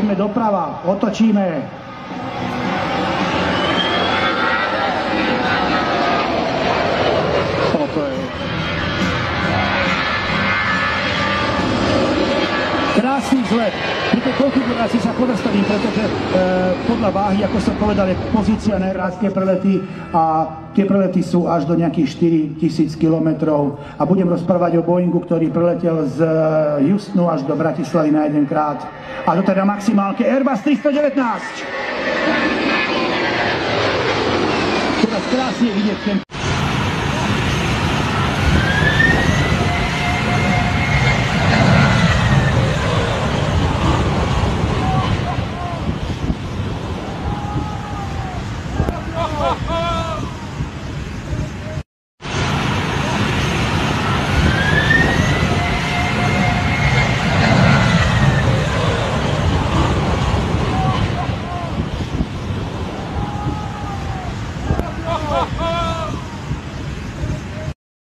Ideme doprava, otočíme. Toto je krásny vzlet. Pri tej konfigurácii sa pozastavím, pretože podľa váhy, ako som povedal, je pozícia najkrátske prelety a tie prelety sú až do nejakých 4000 kilometrov. A budem rozprávať o Boeingu, ktorý preletel z Houstonu až do Bratislavy na jedenkrát. A to teda maximálke Airbus 319. Teraz krásne vidieť ten... Oh!